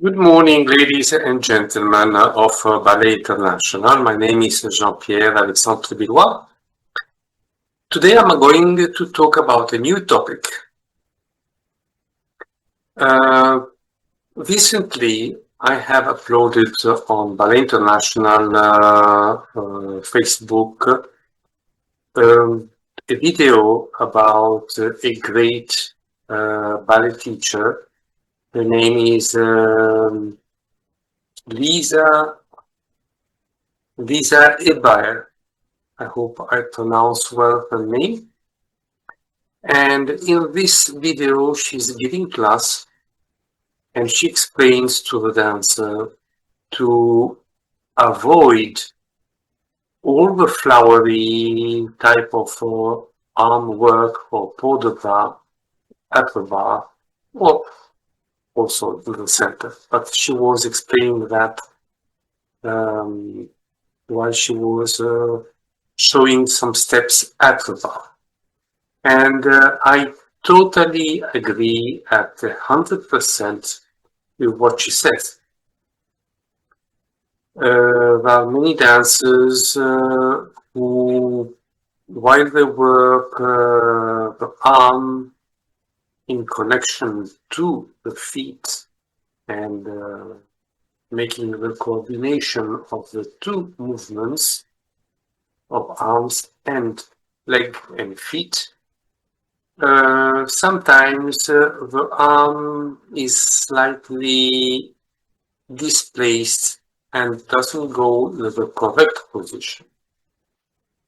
Good morning, ladies and gentlemen of Ballet International. My name is Jean-Pierre Alexandre Billois. Today I'm going to talk about a new topic. Recently, I have uploaded on Ballet International Facebook a video about a great ballet teacher. Her name is Lisa Ebaer. I hope I pronounce well her name. And in this video, she's giving class and she explains to the dancer to avoid all the flowery type of arm work or port de bras at the bar or also in the center. But she was explaining that while she was showing some steps at the bar. And I totally agree at 100% with what she says. There are many dancers who, while they work the arm in connection to the feet and making the coordination of the two movements of arms and leg and feet, sometimes the arm is slightly displaced and doesn't go in the correct position.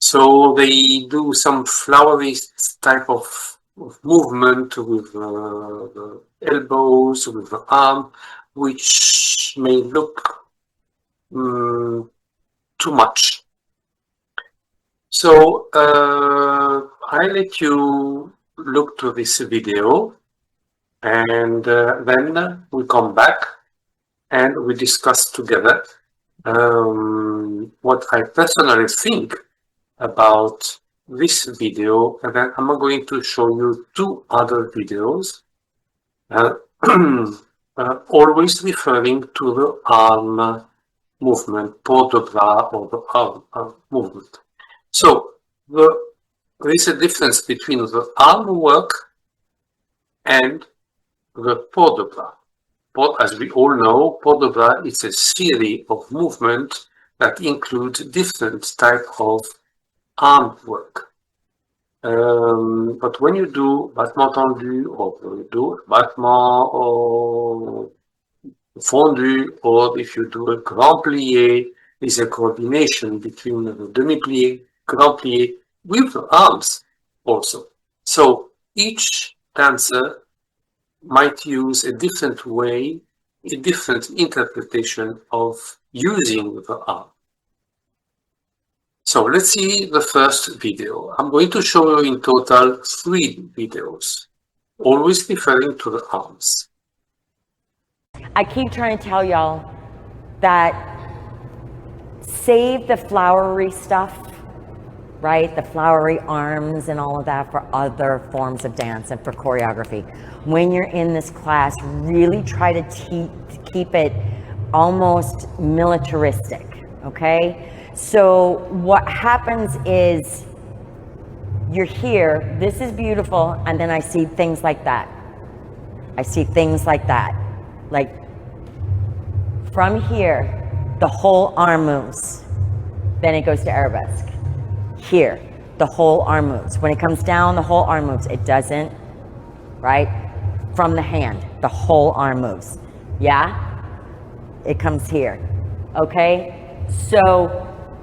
So they do some flowery type of movement with the elbows, with the arm, which may look too much. So I let you look to this video and then we come back and we discuss together what I personally think about this video, and then I'm going to show you two other videos always referring to the arm movement, port de bras or the arm movement. So there is a difference between the arm work and the port de bras. As we all know, port de bras is a series of movements that include different types of arm work. But when you do battement tendu, or you do battement or fondu, or if you do a grand plié, is a coordination between the demi-plié, grand plié, with the arms also. So each dancer might use a different way, a different interpretation of using the arm. So let's see the first video. I'm going to show you in total 3 videos, always referring to the arms. I keep trying to tell y'all that save the flowery stuff, right? The flowery arms and all of that for other forms of dance and for choreography. When you're in this class, really try to keep it almost militaristic, okay? So what happens is you're here, this is beautiful, and then I see things like that. I see things like that. Like from here, the whole arm moves. Then it goes to arabesque. Here, the whole arm moves. When it comes down, the whole arm moves. It doesn't, right? From the hand, the whole arm moves. Yeah? It comes here, okay? So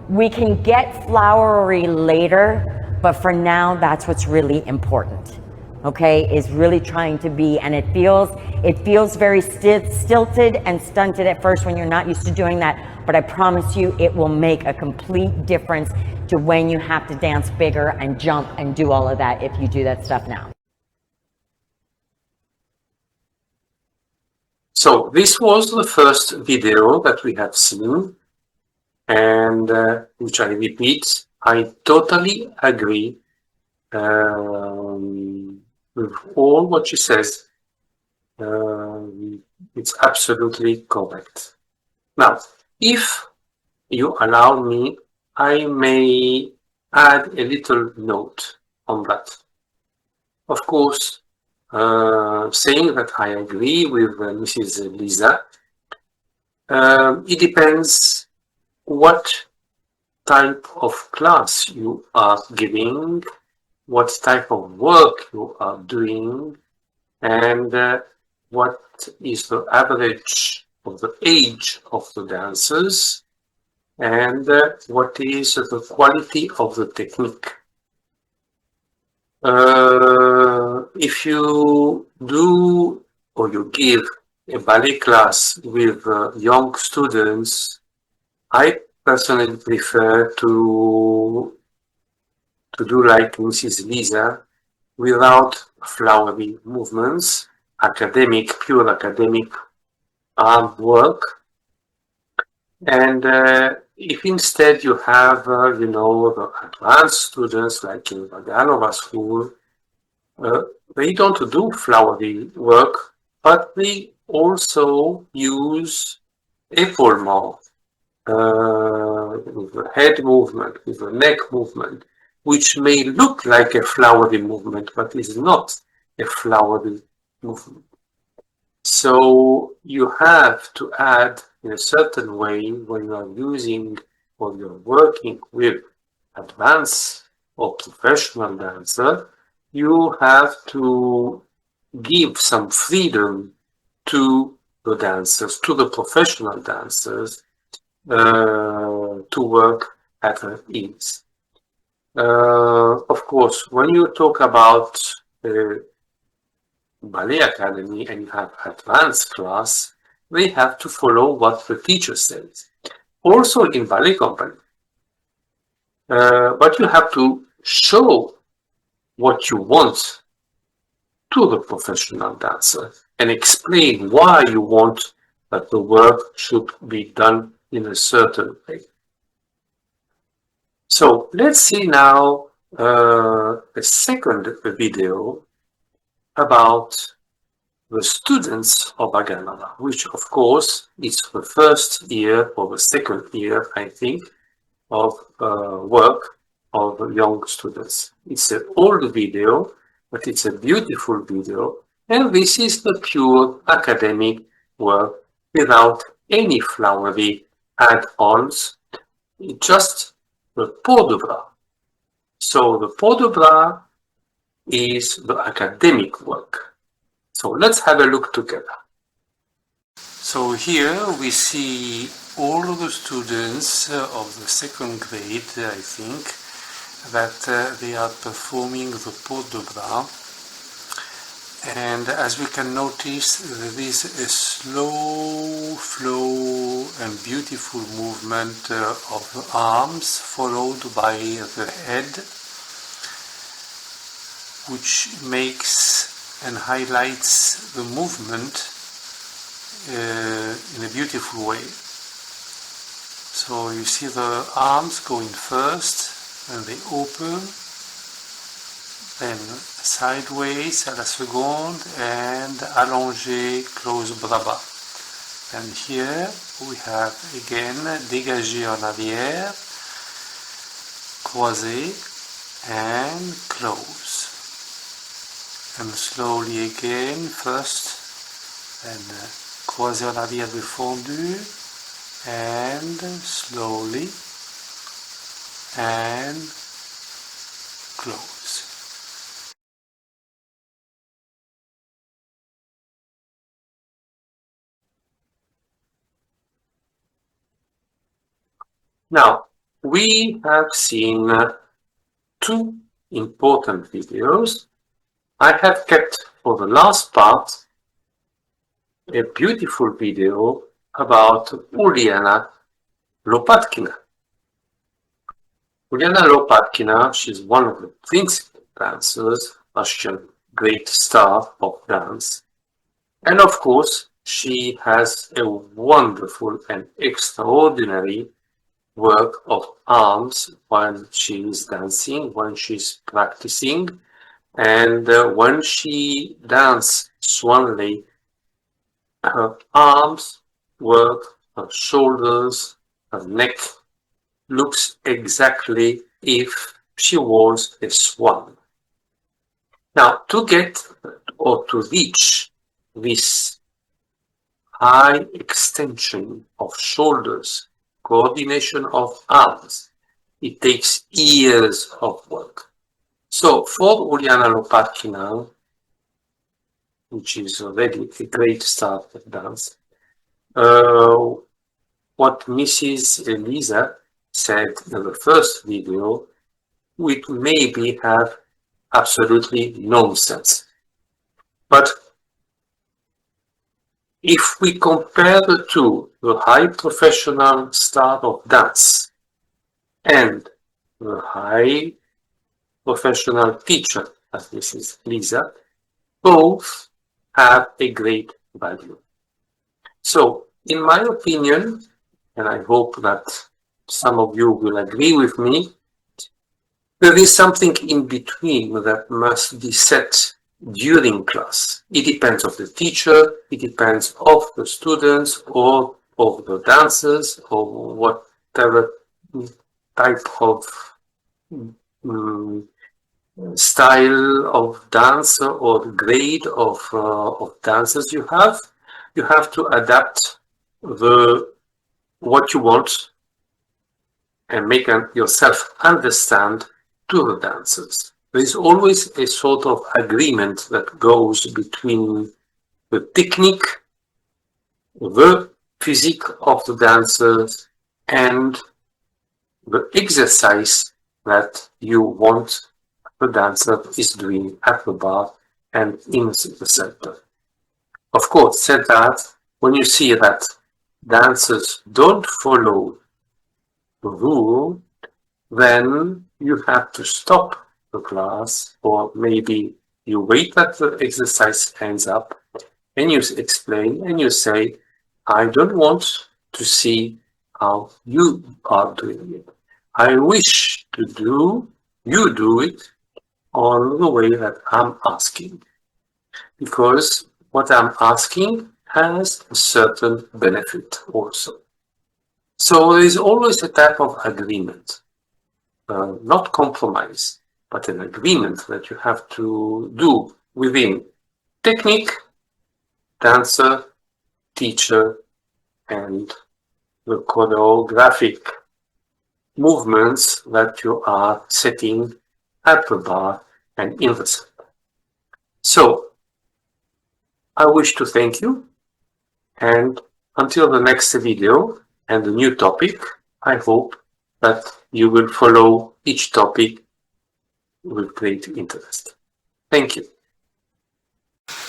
we can get flowery later, but for now, that's what's really important, okay? Is really trying to be, and it feels very stilted and stunted at first when you're not used to doing that, but I promise you it will make a complete difference to when you have to dance bigger and jump and do all of that if you do that stuff now. So this was the first video that we have seen, and which I repeat, I totally agree with all what she says. It's absolutely correct. Now, if you allow me, I may add a little note on that. Of course, saying that I agree with Mrs. Lisa, it depends what type of class you are giving, what type of work you are doing, and what is the average of the age of the dancers, and what is the quality of the technique. If you do or you give a ballet class with young students, I personally prefer to do like Mrs. Lisa without flowery movements, pure academic arm work. And if instead you have, the advanced students like in Vaganova school, uh, they don't do flowery work, but they also use épaulement, with the head movement, with the neck movement, which may look like a flowery movement, but is not a flowery movement. So you have to add in a certain way when you are using or you're working with advanced or professional dancer, you have to give some freedom to the dancers, to the professional dancers, to work at their ease. Of course, when you talk about ballet academy and you have advanced class, they have to follow what the teacher says. Also in ballet company, but you have to show what you want to the professional dancer and explain why you want that the work should be done in a certain way. So let's see now a second video about the students of Aganala, which of course is the first year or the second year, I think, of work of young students. It's an old video, but it's a beautiful video, and this is the pure academic work without any flowery add-ons, just the port de bras. So the port de bras is the academic work. So let's have a look together. So here we see all of the students of the second grade, I think, that they are performing the port de bras. And as we can notice, there is a slow flow and beautiful movement of the arms, followed by the head, which makes and highlights the movement in a beautiful way. So you see the arms going first, and they open, then sideways à la seconde, and allongé, close bras bas. And here we have again dégagé en arrière, croisé, and close. And slowly again, first, and croisé en arrière défendu, and slowly, and close. Now, we have seen two important videos. I have kept for the last part a beautiful video about Uliana Lopatkina. Uliana Lopatkina, she's one of the principal dancers, Russian great star of dance. And of course, she has a wonderful and extraordinary work of arms when she is dancing, when she's practicing, and when she dances Swan Lake Her arms work, her shoulders, her neck looks exactly if she was a swan. Now, to get or to reach this high extension of shoulders, coordination of arms, it takes years of work. So for Uliana Lopatkina, which is already a great start of dance, what Mrs. Elisa said in the first video, would maybe have absolutely no sense. But if we compare the two, the high professional start of dance and the high professional teacher, as Mrs. Lisa, both have a great value. So, in my opinion, and I hope that some of you will agree with me, there is something in between that must be set during class. It depends of the teacher, it depends of the students or of the dancers or whatever type of style of dance or grade of dancers you have. You have to adapt what you want and make yourself understand to the dancers. There is always a sort of agreement that goes between the technique, the physique of the dancers, and the exercise that you want the dancer is doing at the bar and in the center. Of course, said that, when you see that dancers don't follow the rule, then you have to stop the class, or maybe you wait that the exercise ends up and you explain and you say, I don't want to see how you are doing it. I wish to you do it on the way that I'm asking, because what I'm asking has a certain benefit also. So there is always a type of agreement, not compromise, but an agreement that you have to do within technique, dancer, teacher, and the choreographic movements that you are setting at the bar and in the center. So, I wish to thank you, and until the next video and the new topic, I hope that you will follow each topic with great interest. Thank you.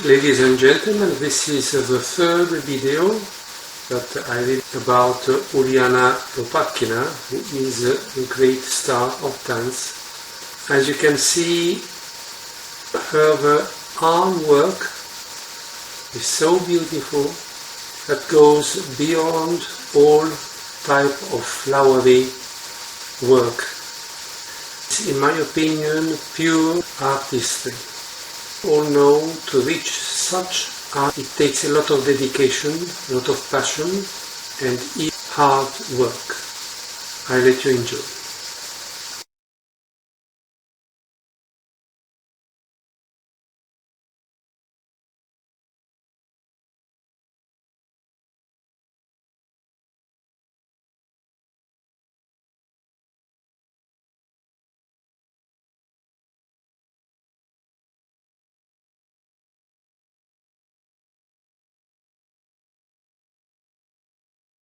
Ladies and gentlemen, this is the third video that I did about Uliana Lopatkina, who is a great star of dance. As you can see, her arm work is so beautiful that goes beyond all type of flowery work. It's, in my opinion, pure artistry. All know to reach such art, it takes a lot of dedication, a lot of passion, and hard work. I let you enjoy.